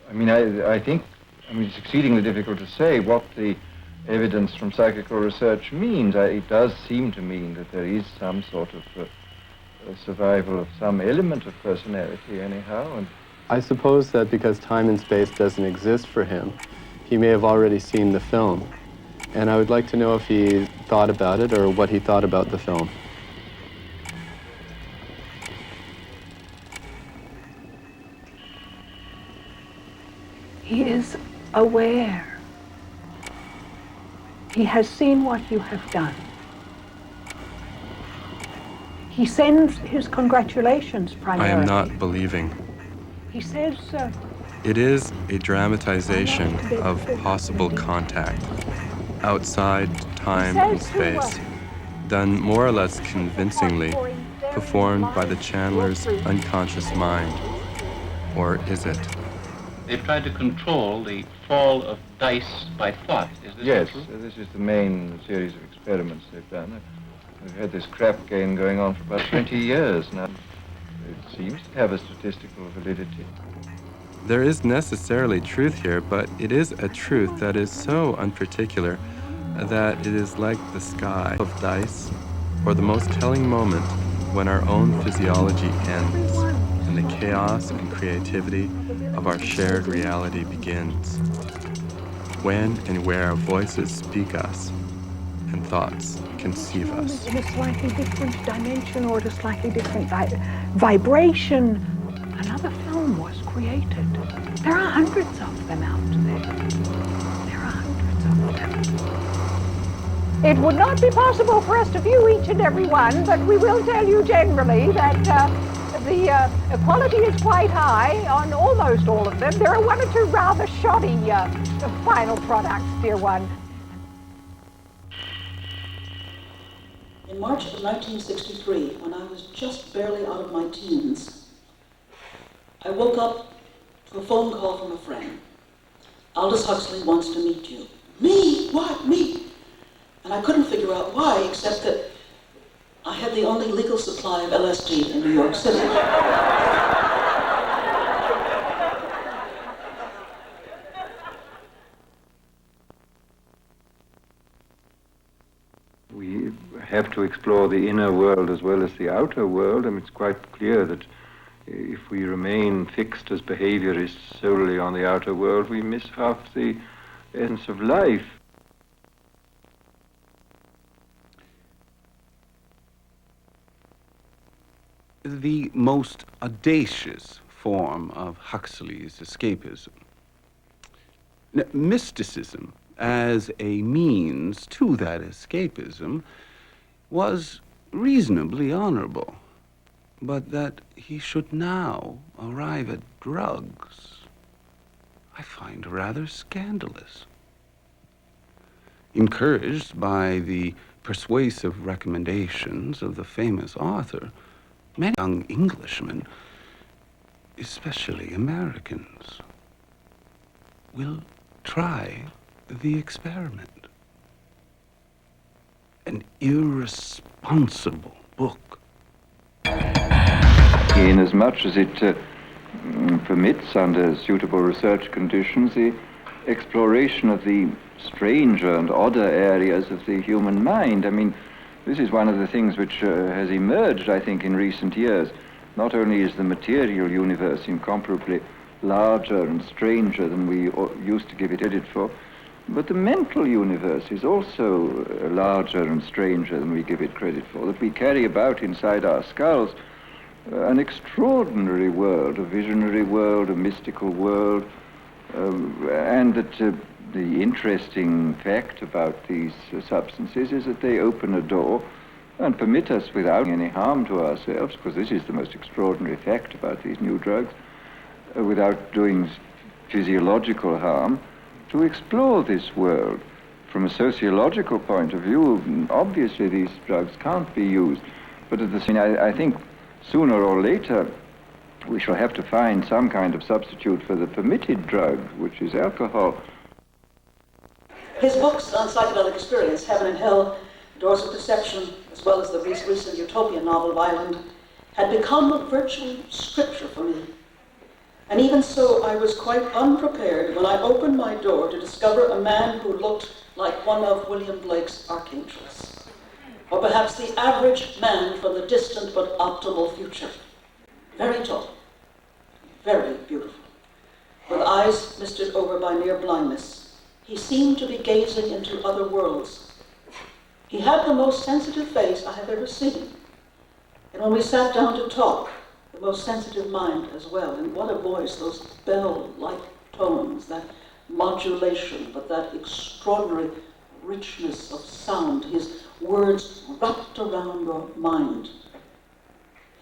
I mean, I think, it's exceedingly difficult to say what the evidence from psychical research means. It does seem to mean that there is some sort of survival of some element of personality anyhow. And I suppose that because time and space doesn't exist for him, he may have already seen the film. And I would like to know if he thought about it or what he thought about the film. He is aware. He has seen what you have done. He sends his congratulations primarily. I am not believing. He says... It is a dramatization of possible contact outside time and space, done more or less convincingly, performed by the channeler's unconscious mind. Or is it? They've tried to control the fall of dice by thought. Is this yes, true? This is the main series of experiments they've done. We've had this crap game going on for about 20 years now. It seems to have a statistical validity. There is necessarily truth here, but it is a truth that is so unparticular that it is like the sky of dice, or the most telling moment when our own physiology ends and the chaos and creativity of our shared reality begins. When and where our voices speak us and thoughts conceive us. In a slightly different dimension or at a slightly different vibration, another film was created. There are hundreds of them out there. There are hundreds of them. It would not be possible for us to view each and every one, but we will tell you generally that the quality is quite high on almost all of them. There are one or two rather shoddy final products, dear one. In March of 1963, when I was just barely out of my teens, I woke up to a phone call from a friend. Aldous Huxley wants to meet you. Me? What? Me? And I couldn't figure out why, except that I had the only legal supply of LSD in New York City. We have to explore the inner world as well as the outer world. I mean, it's quite clear that if we remain fixed as behaviorists solely on the outer world, we miss half the essence of life. The most audacious form of Huxley's escapism, mysticism as a means to that escapism, was reasonably honorable. But that he should now arrive at drugs, I find rather scandalous. Encouraged by the persuasive recommendations of the famous author, many young Englishmen, especially Americans, will try the experiment. An irresponsible book. Inasmuch as it permits, under suitable research conditions, the exploration of the stranger and odder areas of the human mind. I mean, this is one of the things which has emerged, I think, in recent years. Not only is the material universe incomparably larger and stranger than we used to give it credit for, But the mental universe is also larger and stranger than we give it credit for, that we carry about inside our skulls an extraordinary world, a visionary world, a mystical world, and that the interesting fact about these substances is that they open a door and permit us, without any harm to ourselves, because this is the most extraordinary fact about these new drugs, without doing physiological harm, to explore this world. From a sociological point of view, obviously these drugs can't be used, but at the same time, I think sooner or later we shall have to find some kind of substitute for the permitted drug, which is alcohol. His books on psychedelic experience, Heaven and Hell, Doors of Perception, as well as the recent utopian novel of Island, had become virtual scripture for me. And even so, I was quite unprepared when I opened my door to discover a man who looked like one of William Blake's archangels, or perhaps the average man from the distant but optimal future. Very tall, very beautiful, with eyes misted over by near blindness. He seemed to be gazing into other worlds. He had the most sensitive face I have ever seen. And when we sat down to talk, the most sensitive mind as well. And what a voice, those bell-like tones, that modulation, but that extraordinary richness of sound, his words wrapped around your mind.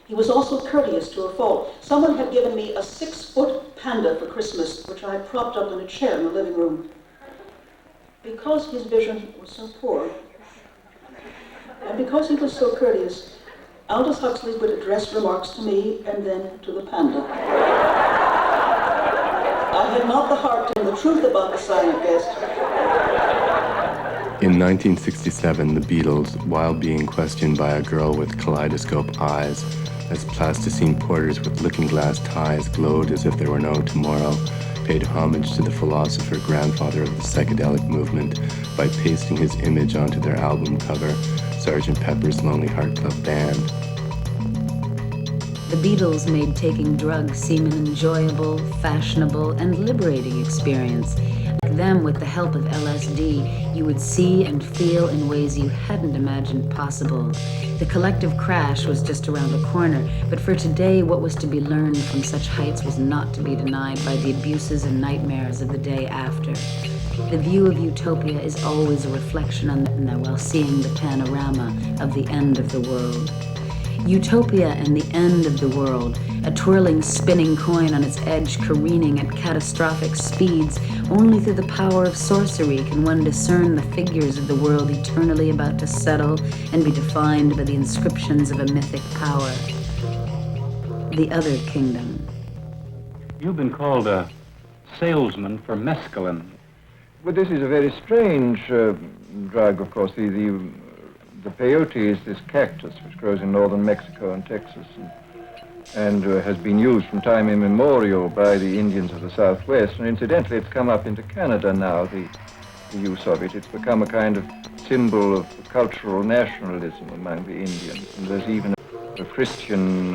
He was also courteous to a fault. Someone had given me a 6-foot panda for Christmas, which I had propped up in a chair in the living room. Because his vision was so poor, and because he was so courteous, Aldous Huxley would address remarks to me and then to the panda. I had not the heart to tell the truth about the silent guest. In 1967, the Beatles, while being questioned by a girl with kaleidoscope eyes, as plasticine porters with looking-glass ties glowed as if there were no tomorrow, paid homage to the philosopher grandfather of the psychedelic movement by pasting his image onto their album cover, Sgt. Pepper's Lonely Heart Club Band. The Beatles made taking drugs seem an enjoyable, fashionable, and liberating experience. Like them, with the help of LSD, you would see and feel in ways you hadn't imagined possible. The collective crash was just around the corner, but for today, what was to be learned from such heights was not to be denied by the abuses and nightmares of the day after. The view of utopia is always a reflection on that while seeing the panorama of the end of the world. Utopia and the end of the world, a twirling, spinning coin on its edge careening at catastrophic speeds. Only through the power of sorcery can one discern the figures of the world eternally about to settle and be defined by the inscriptions of a mythic power. The other kingdom. You've been called a salesman for mescaline. But this is a very strange drug, of course. The peyote is this cactus which grows in northern Mexico and Texas and has been used from time immemorial by the Indians of the Southwest. And incidentally, it's come up into Canada now, the use of it. It's become a kind of symbol of cultural nationalism among the Indians. And there's even a Christian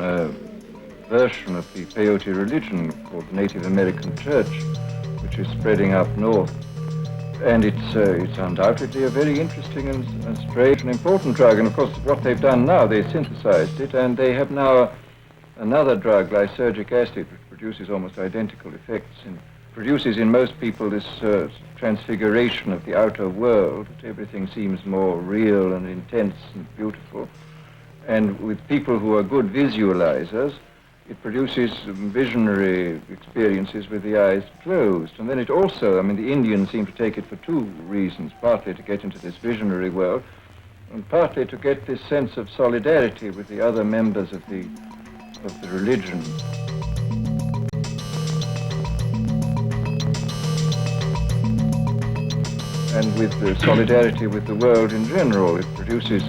version of the peyote religion called Native American Church, which is spreading up north. And it's undoubtedly a very interesting and strange and important drug. And of course, what they've done now, they synthesized it, and they have now another drug, lysergic acid, which produces almost identical effects and produces in most people this transfiguration of the outer world, that everything seems more real and intense and beautiful. And with people who are good visualizers, it produces visionary experiences with the eyes closed. And then it also, the Indians seem to take it for two reasons, partly to get into this visionary world, and partly to get this sense of solidarity with the other members of the religion. And with the solidarity with the world in general, it produces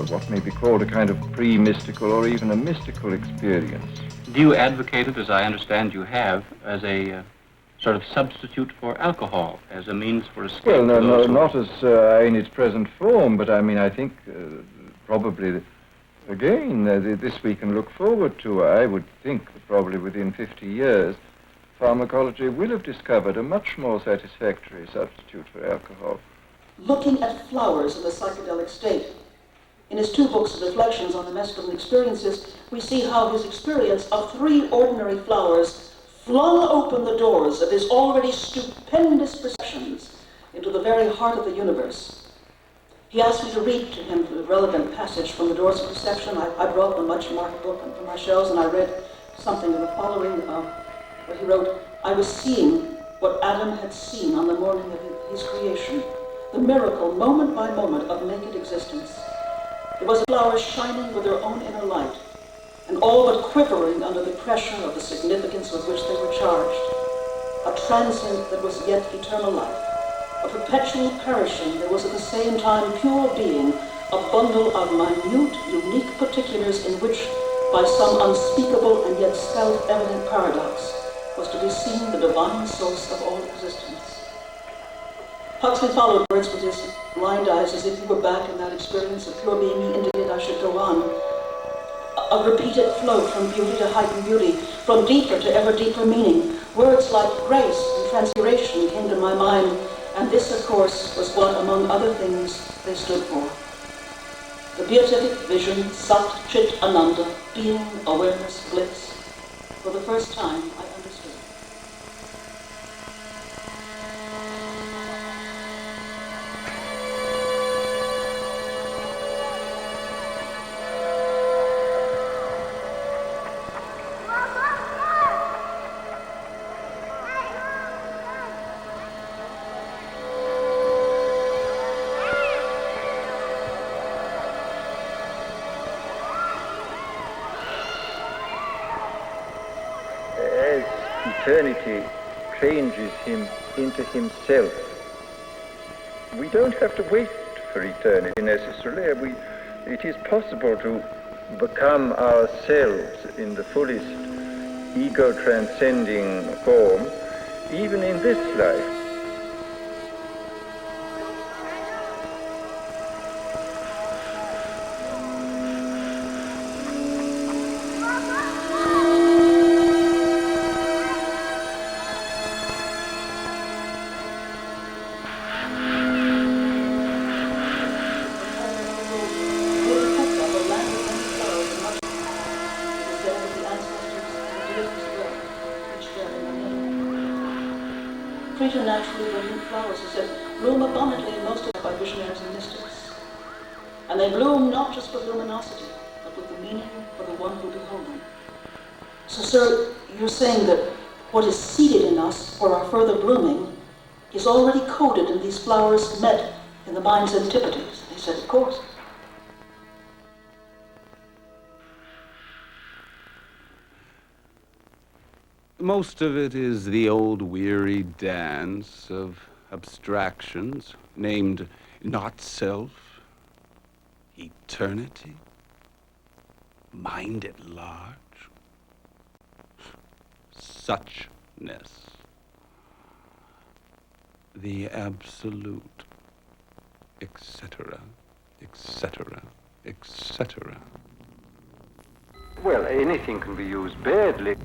what may be called a kind of pre-mystical or even a mystical experience. Do you advocate it, as I understand you have, as a sort of substitute for alcohol, as a means for escape? Well, no, not as in its present form, but I think probably, again, this we can look forward to. I would think that probably within 50 years, pharmacology will have discovered a much more satisfactory substitute for alcohol. Looking at flowers in the psychedelic state. In his 2 books of reflections on the mescaline experiences, we see how his experience of 3 ordinary flowers flung open the doors of his already stupendous perceptions into the very heart of the universe. He asked me to read to him the relevant passage from the Doors of Perception. I brought the much marked book from my shelves, and I read something of the following, where he wrote, "I was seeing what Adam had seen on the morning of his creation, the miracle, moment by moment, of naked existence. It was flowers shining with their own inner light, and all but quivering under the pressure of the significance with which they were charged. A transient that was yet eternal life, a perpetual perishing that was at the same time pure being, a bundle of minute, unique particulars in which, by some unspeakable and yet self-evident paradox, was to be seen the divine source of all existence." Huxley followed words with his blind eyes as if he were back in that experience of pure being. He indicated I should go on. A repeated flow from beauty to heightened beauty, from deeper to ever deeper meaning. Words like grace and transfiguration came to my mind, and this, of course, was what, among other things, they stood for. The beatific vision, Sat Chit Ananda, being, awareness, bliss. For the first time, I understood. Eternity changes him into himself. We don't have to wait for eternity necessarily. It is possible to become ourselves in the fullest ego-transcending form, even in this life. Preternaturally brilliant flowers, he said, bloom abundantly in most of them by visionaries and mystics. And they bloom not just with luminosity, but with the meaning for the one who beholds them. So, sir, you're saying that what is seeded in us for our further blooming is already coded in these flowers met in the mind's antipodes. He said, of course. Most of it is the old weary dance of abstractions named not self, eternity, mind at large, suchness, the absolute, etc., etc., etc. Well, anything can be used badly.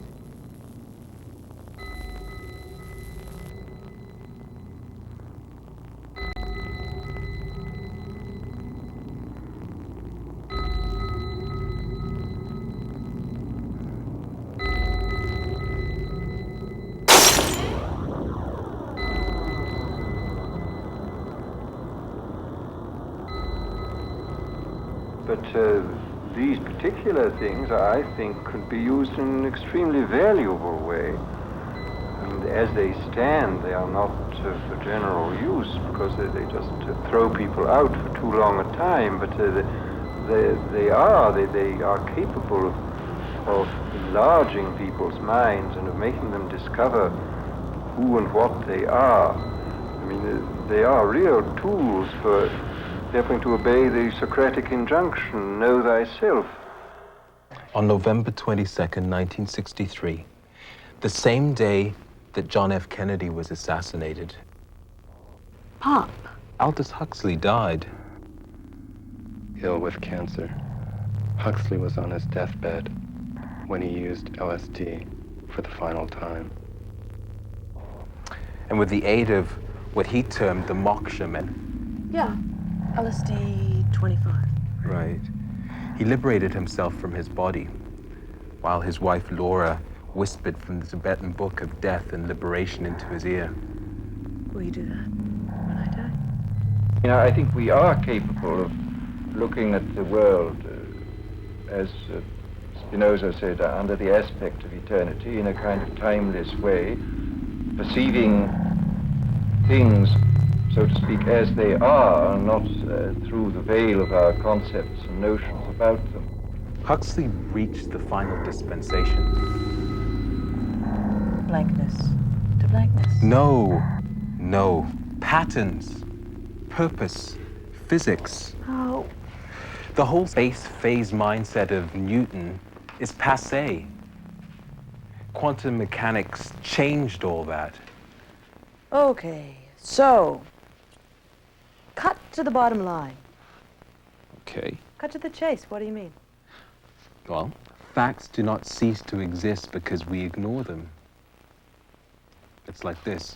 But these particular things, I think, could be used in an extremely valuable way. I mean, as they stand, they are not for general use because they just throw people out for too long a time. But they are capable of enlarging people's minds and of making them discover who and what they are. I mean, they are real tools for having to obey the Socratic injunction, know thyself. On November 22nd, 1963, the same day that John F. Kennedy was assassinated, Pop. Aldous Huxley died. Ill with cancer, Huxley was on his deathbed when he used LSD for the final time. and with the aid of what he termed the moksha method. Yeah, LSD 25. Right. He liberated himself from his body, while his wife Laura whispered from the Tibetan book of death and liberation into his ear. Will you do that when I die? You know, I think we are capable of looking at the world as Spinoza said, under the aspect of eternity in a kind of timeless way, perceiving things, so to speak, as they are, not through the veil of our concepts and notions about them. Huxley reached the final dispensation. Blankness to blankness. No. Patterns, purpose, physics. Oh. The whole space phase mindset of Newton is passé. Quantum mechanics changed all that. Okay, so, cut to the bottom line. Okay. Cut to the chase, what do you mean? Well, facts do not cease to exist because we ignore them. It's like this.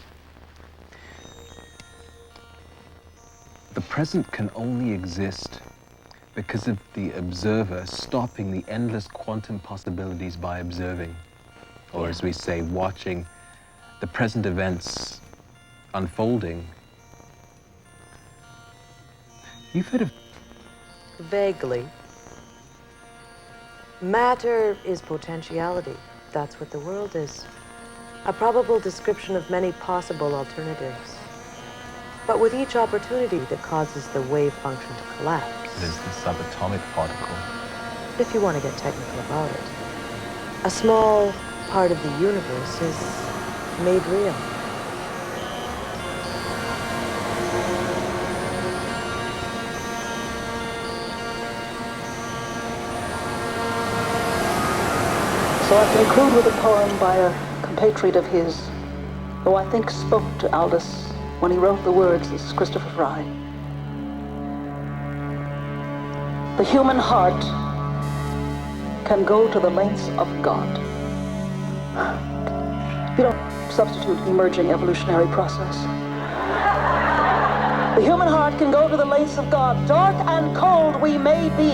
The present can only exist because of the observer stopping the endless quantum possibilities by observing. Or as we say, watching the present events unfolding. You've heard of... Vaguely. Matter is potentiality. That's what the world is. A probable description of many possible alternatives. But with each opportunity that causes the wave function to collapse. There's the subatomic particle. If you want to get technical about it. A small part of the universe is made real. So I conclude with a poem by a compatriot of his, who I think spoke to Aldous when he wrote the words, this is Christopher Fry. The human heart can go to the lengths of God. You don't substitute emerging evolutionary process. The human heart can go to the lengths of God. Dark and cold we may be,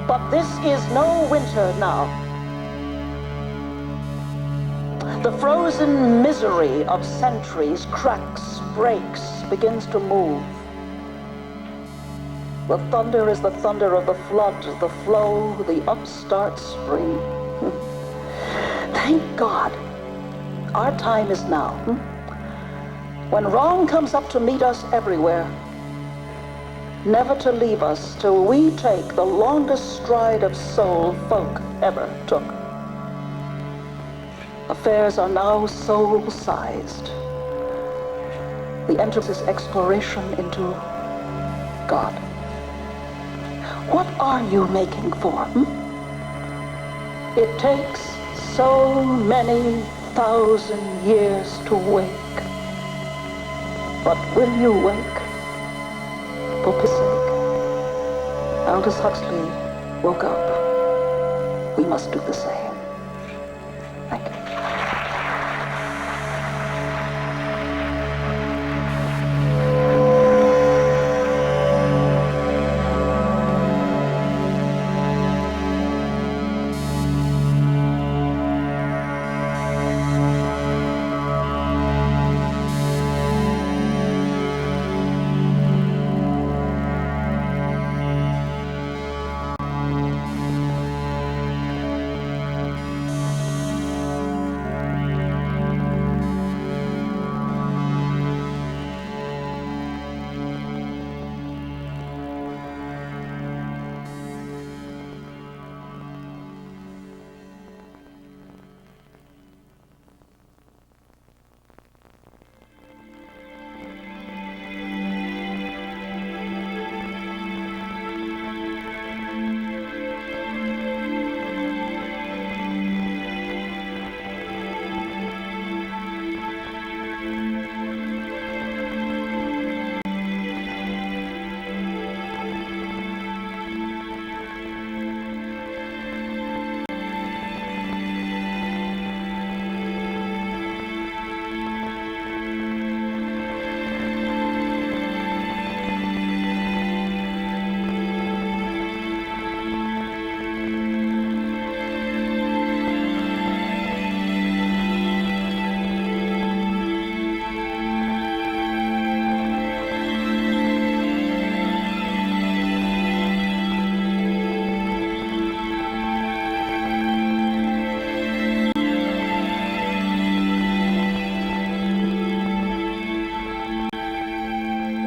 but this is no winter now. The frozen misery of centuries cracks, breaks, begins to move. The thunder is the thunder of the flood, the flow, the upstart spring. Thank God, our time is now. When wrong comes up to meet us everywhere, never to leave us till we take the longest stride of soul folk ever took. Affairs are now soul-sized. The entrance is exploration into God. What are you making for? It takes so many thousand years to wake. But will you wake? For pity's sake. Aldous Huxley woke up. We must do the same. Thank you.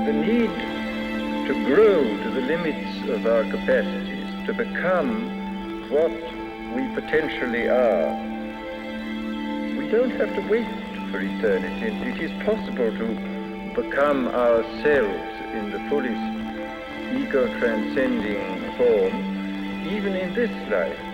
the need to grow to the limits of our capacities, to become what we potentially are. We don't have to wait for eternity. It is possible to become ourselves in the fullest ego-transcending form, even in this life.